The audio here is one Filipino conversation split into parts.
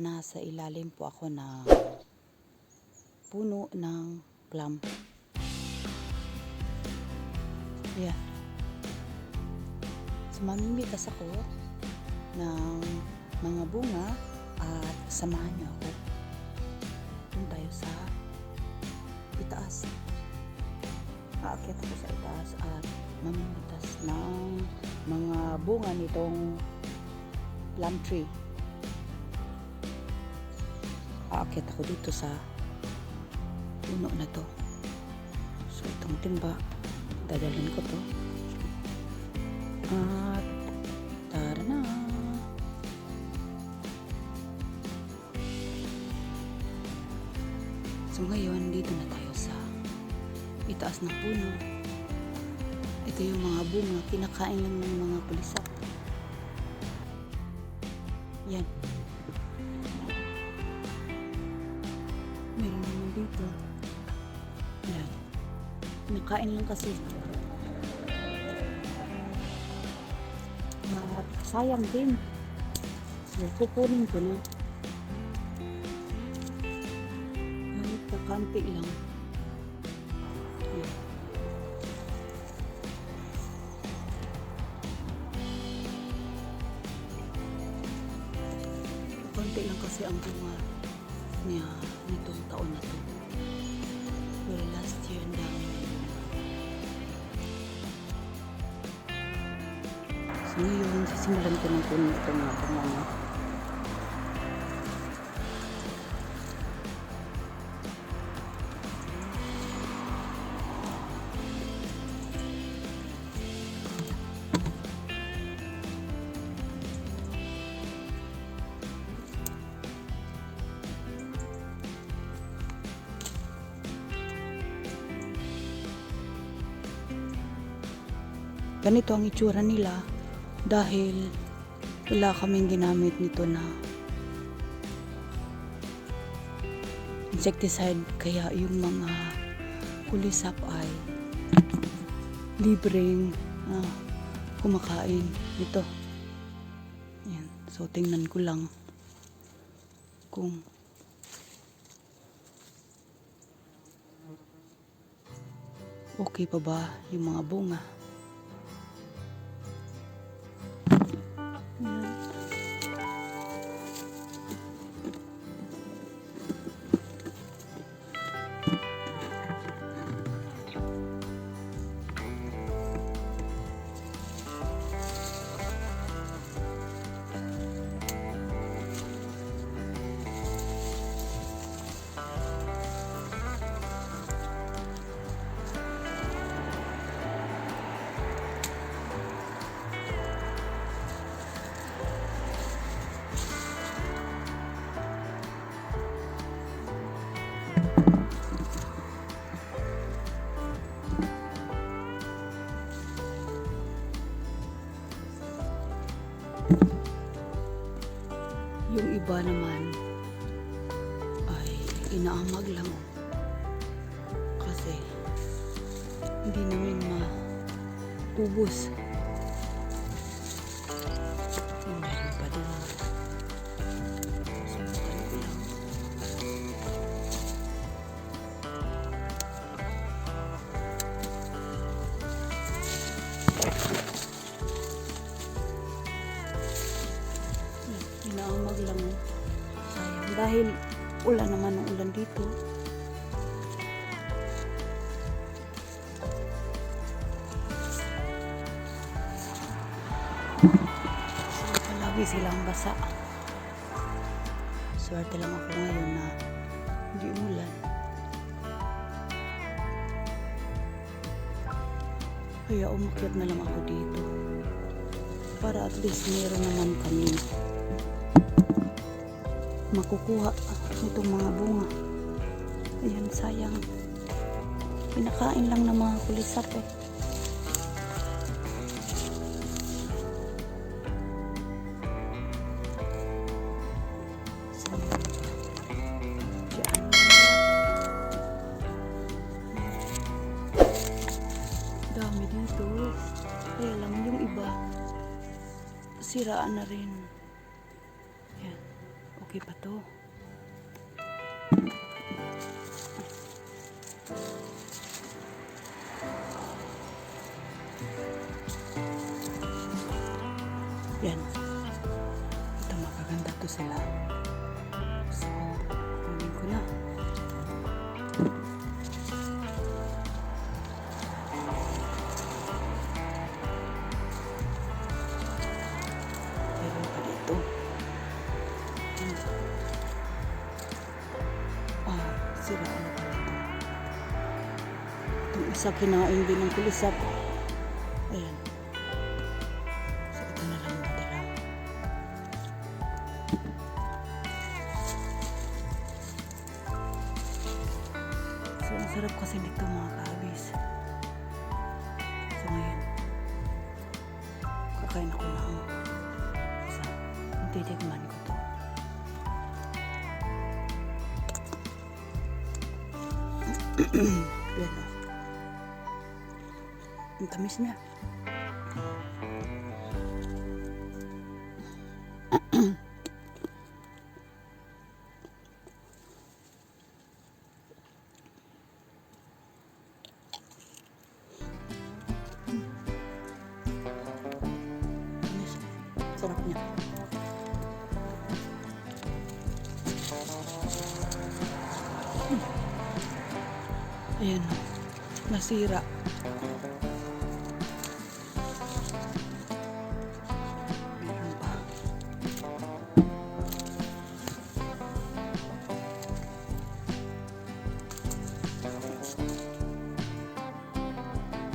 nasa ilalim po ako ng puno ng plum. Yan. So, mamimitas ako ng mga bunga at samahan niyo ako. Doon tayo sa itaas. Aakyat ako sa itaas at mamimitas ng mga bunga nitong plum tree. Aakyat ako dito sa puno na to. So itong timba, dadalhin ko to. At tara na. So ngayon, dito na tayo sa itaas ng puno. Ito yung mga bunga, kinakain lang ng mga pulisak. Yan. Meron naman dito. Yan. Kinakain lang kasi. At sayang din. So, kukunin ko na. Kahit kakanti lang. Yan. Konti lang kasi ang bunga niya nitong taon na to. Pero last year, ang dami na yun. So ngayon, sisimulan ko ng kunin itong mga bunga niya. Ganito ang itsura nila dahil wala kaming ginamit nito na insecticide, kaya yung mga kulisap ay libreng kumakain nito. Yan. So tingnan ko lang kung okay pa ba yung mga bunga. Yung iba naman ay inaamag lang kasi hindi namin maubos. Yung meron pa din. So, ano lang. Inaamag lang. Sayang. Dahil ulan naman ang ulan dito. So, palagi silang basa. Swerte lang ako ngayon na hindi umulan. Kaya umakyat na lang ako dito. Para at least meron naman kami makukuha itong mga bunga. Ayan, sayang. Pinakain lang ng mga kulisap eh. So, dyan. Dami dito. Kaya lang yung iba siraan na rin. Yan. okay pa to. Yan. Ito, magaganda to sila. So, kunin ko na. Meron pa dito. Yan. Sira ano pala ito. Itong isa kinain din ng kulisap. Ayan. So, ito na lang madala. So, ang sarap kasi nito mga kaabis. So, ngayon, kakain ako ng isa. Titigman ko to. Yan o. Ang tamis niya. Tamis. Sarap niya. Ayan o. Nasira. Meron pa.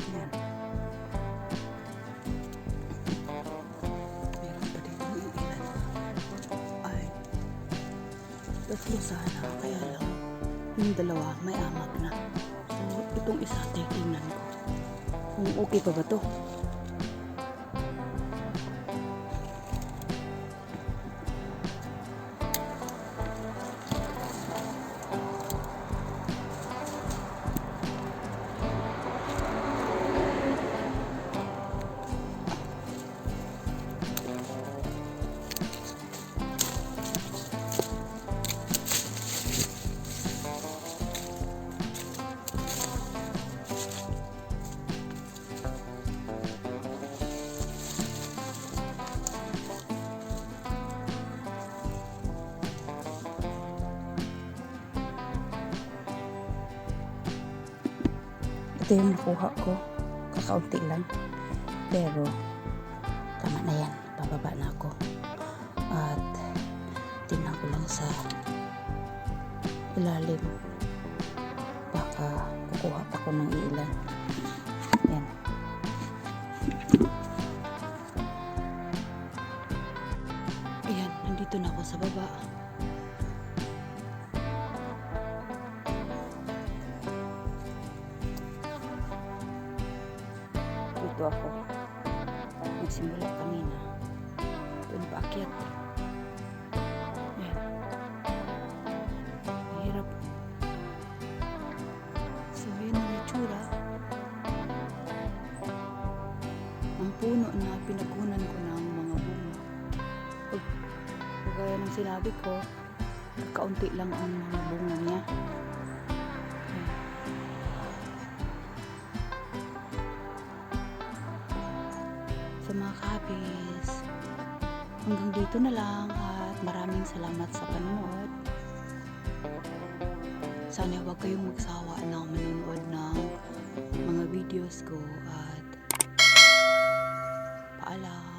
Ayan. Meron pa dito yung ilan. Ay. Tatlo sana. Kaya lang. Yung dalawa may amag na. So, itong isa, titingnan ko. Kung okay pa ba to? Ito yung nakuha ko. Kakaunti lang. Pero, tama na yan. Bababa na ako. At, tingnan ko lang sa ilalim. Baka kukuha pa ko ng ilan. Yan. Ayan, nandito na ako sa baba. Dito ako. Nagsimula kanina. Doon paakyat. Yan. Mahirap. So, yun ang itsura. Ang puno na pinagunan ko ng mga bunga. Kagaya ng sinabi ko, kaunti lang ang mga bunga niya. Sa mga kabis, hanggang dito na lang at maraming salamat sa panonood. Sana huwag kayong magsawa na manonood ng mga videos ko at paalam.